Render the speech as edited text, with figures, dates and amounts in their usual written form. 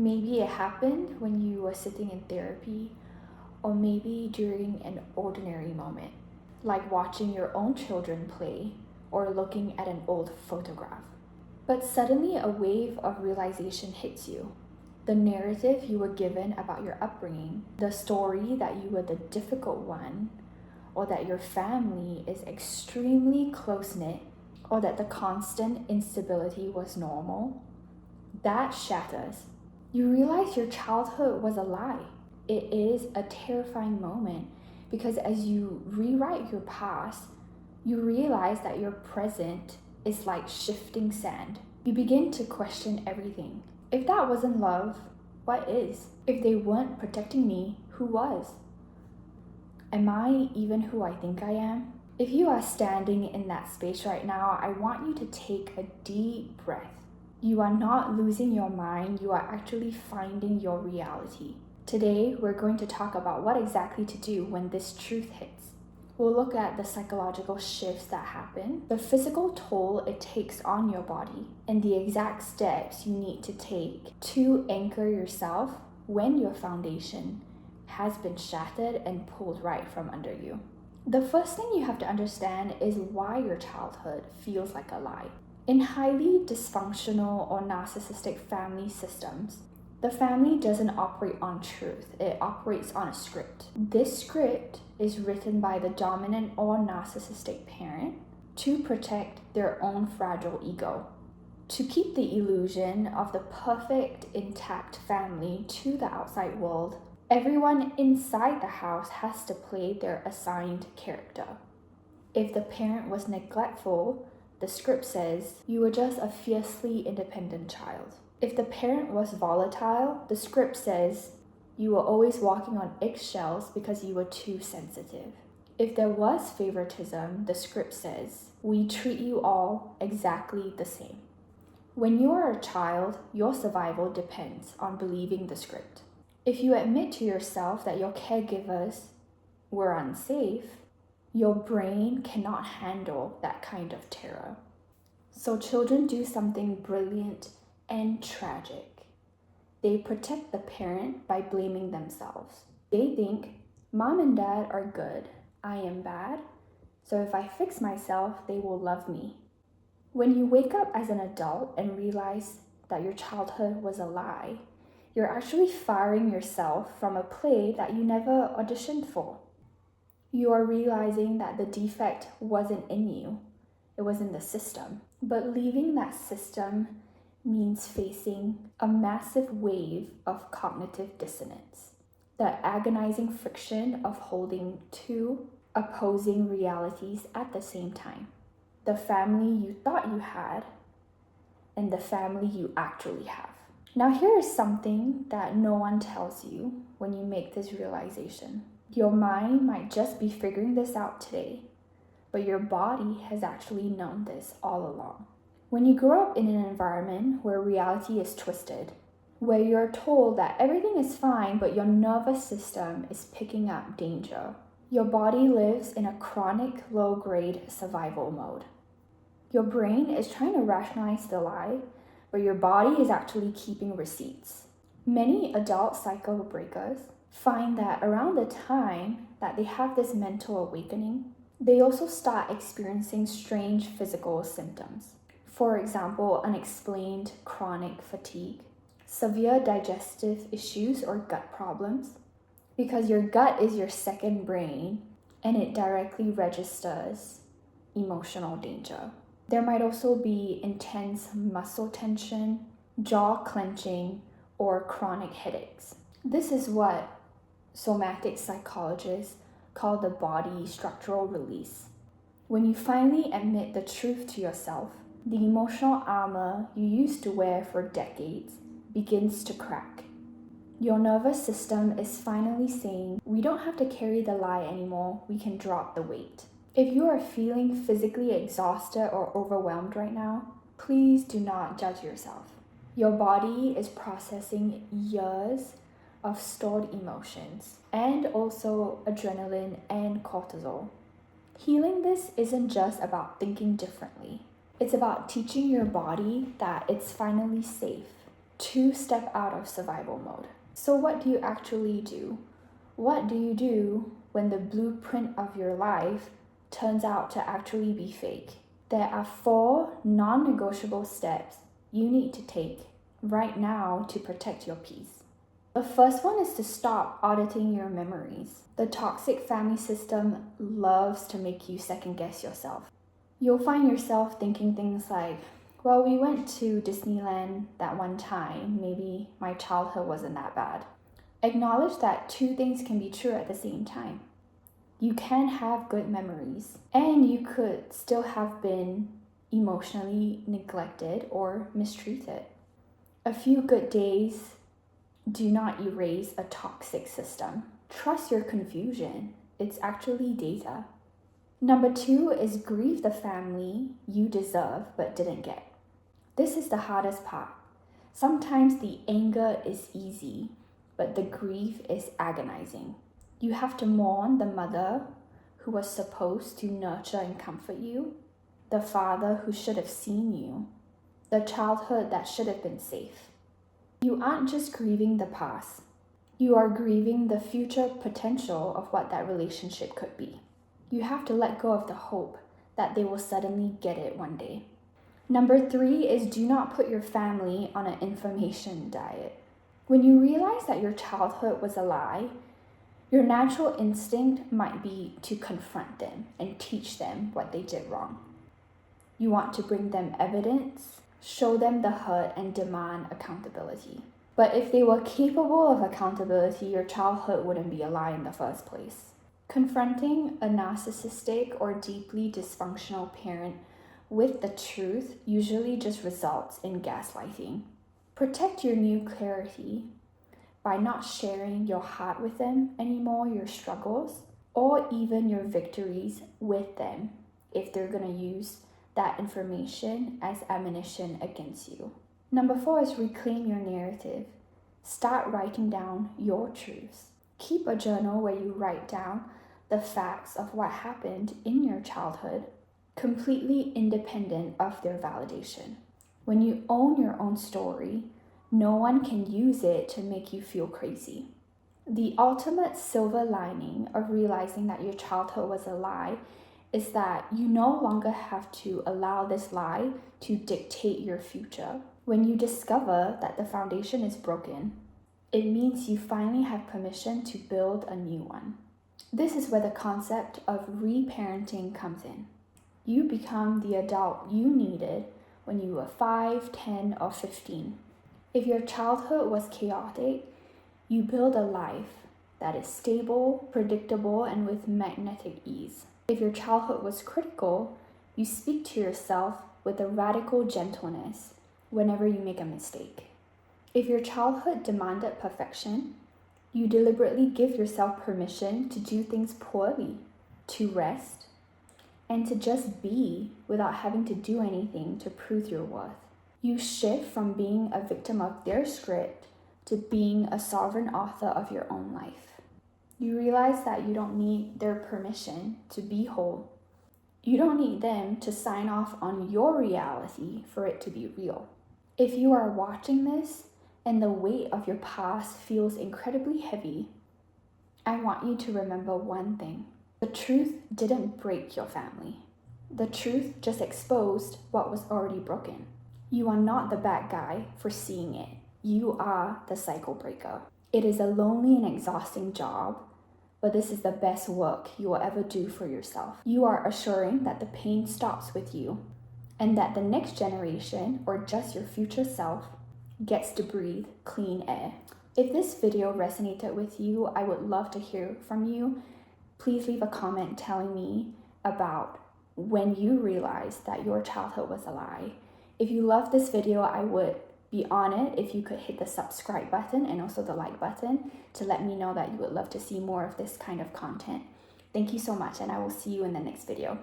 Maybe it happened when you were sitting in therapy, or maybe during an ordinary moment, like watching your own children play or looking at an old photograph. But suddenly a wave of realization hits you. The narrative you were given about your upbringing, the story that you were the difficult one, or that your family is extremely close-knit, or that the constant instability was normal, that shatters. You realize your childhood was a lie. It is a terrifying moment because as you rewrite your past, you realize that your present is like shifting sand. You begin to question everything. If that wasn't love, what is? If they weren't protecting me, who was? Am I even who I think I am? If you are standing in that space right now, I want you to take a deep breath. You are not losing your mind, you are actually finding your reality. Today, we're going to talk about what exactly to do when this truth hits. We'll look at the psychological shifts that happen, the physical toll it takes on your body, and the exact steps you need to take to anchor yourself when your foundation has been shattered and pulled right from under you. The first thing you have to understand is why your childhood feels like a lie. In highly dysfunctional or narcissistic family systems, the family doesn't operate on truth, it operates on a script. This script is written by the dominant or narcissistic parent to protect their own fragile ego, to keep the illusion of the perfect, intact family to the outside world. Everyone inside the house has to play their assigned character. If the parent was neglectful, the script says you were just a fiercely independent child. If the parent was volatile, the script says you were always walking on eggshells because you were too sensitive. If there was favoritism, the script says we treat you all exactly the same. When you are a child, your survival depends on believing the script. If you admit to yourself that your caregivers were unsafe, your brain cannot handle that kind of terror. So children do something brilliant and tragic. They protect the parent by blaming themselves. They think, Mom and Dad are good, I am bad, so if I fix myself, they will love me. When you wake up as an adult and realize that your childhood was a lie, you're actually firing yourself from a play that you never auditioned for. You are realizing that the defect wasn't in you, it was in the system. But leaving that system means facing a massive wave of cognitive dissonance, the agonizing friction of holding two opposing realities at the same time. The family you thought you had and the family you actually have. Now here is something that no one tells you when you make this realization. Your mind might just be figuring this out today, but your body has actually known this all along. When you grow up in an environment where reality is twisted, where you're told that everything is fine but your nervous system is picking up danger, your body lives in a chronic low-grade survival mode. Your brain is trying to rationalize the lie, but your body is actually keeping receipts. Many adult cycle breakers find that around the time that they have this mental awakening, they also start experiencing strange physical symptoms. For example, unexplained chronic fatigue, severe digestive issues or gut problems, because your gut is your second brain and it directly registers emotional danger. There might also be intense muscle tension, jaw clenching, or chronic headaches. This is what somatic psychologists call the body structural release. When you finally admit the truth to yourself, the emotional armor you used to wear for decades begins to crack. Your nervous system is finally saying, we don't have to carry the lie anymore, we can drop the weight. If you are feeling physically exhausted or overwhelmed right now, please do not judge yourself. Your body is processing years of stored emotions and also adrenaline and cortisol. Healing this isn't just about thinking differently. It's about teaching your body that it's finally safe. to step out of survival mode. So what do you actually do? What do you do when the blueprint of your life turns out to actually be fake? There are 4 non-negotiable steps you need to take right now to protect your peace. The first one is to stop auditing your memories. The toxic family system loves to make you second guess yourself. You'll find yourself thinking things like, well, we went to Disneyland that one time. Maybe my childhood wasn't that bad. Acknowledge that 2 things can be true at the same time. You can have good memories, and you could still have been emotionally neglected or mistreated. A few good days do not erase a toxic system. Trust your confusion. It's actually data. Number 2 is grieve the family you deserve but didn't get. This is the hardest part. Sometimes the anger is easy, but the grief is agonizing. You have to mourn the mother who was supposed to nurture and comfort you, the father who should have seen you, the childhood that should have been safe. You aren't just grieving the past. You are grieving the future potential of what that relationship could be. You have to let go of the hope that they will suddenly get it one day. Number 3 is do not put your family on an information diet. When you realize that your childhood was a lie, your natural instinct might be to confront them and teach them what they did wrong. You want to bring them evidence, show them the hurt, and demand accountability. But if they were capable of accountability, your childhood wouldn't be a lie in the first place. Confronting a narcissistic or deeply dysfunctional parent with the truth usually just results in gaslighting. Protect your new clarity by not sharing your heart with them anymore, your struggles, or even your victories with them if they're going to use that information as ammunition against you. Number 4 is reclaim your narrative. Start writing down your truths. Keep a journal where you write down the facts of what happened in your childhood, completely independent of their validation. When you own your own story, no one can use it to make you feel crazy. The ultimate silver lining of realizing that your childhood was a lie is that you no longer have to allow this lie to dictate your future. When you discover that the foundation is broken, it means you finally have permission to build a new one. This is where the concept of reparenting comes in. You become the adult you needed when you were 5, 10, or 15. If your childhood was chaotic, you build a life that is stable, predictable, and with magnetic ease. If your childhood was critical, you speak to yourself with a radical gentleness whenever you make a mistake. If your childhood demanded perfection, you deliberately give yourself permission to do things poorly, to rest, and to just be without having to do anything to prove your worth. You shift from being a victim of their script to being a sovereign author of your own life. You realize that you don't need their permission to be whole. You don't need them to sign off on your reality for it to be real. If you are watching this and the weight of your past feels incredibly heavy, I want you to remember one thing. The truth didn't break your family. The truth just exposed what was already broken. You are not the bad guy for seeing it. You are the cycle breaker. It is a lonely and exhausting job, but this is the best work you will ever do for yourself. You are assuring that the pain stops with you and that the next generation, or just your future self, gets to breathe clean air. If this video resonated with you, I would love to hear from you. Please leave a comment telling me about when you realized that your childhood was a lie. If you love this video, I would be honored if you could hit the subscribe button and also the like button to let me know that you would love to see more of this kind of content. Thank you so much, and I will see you in the next video.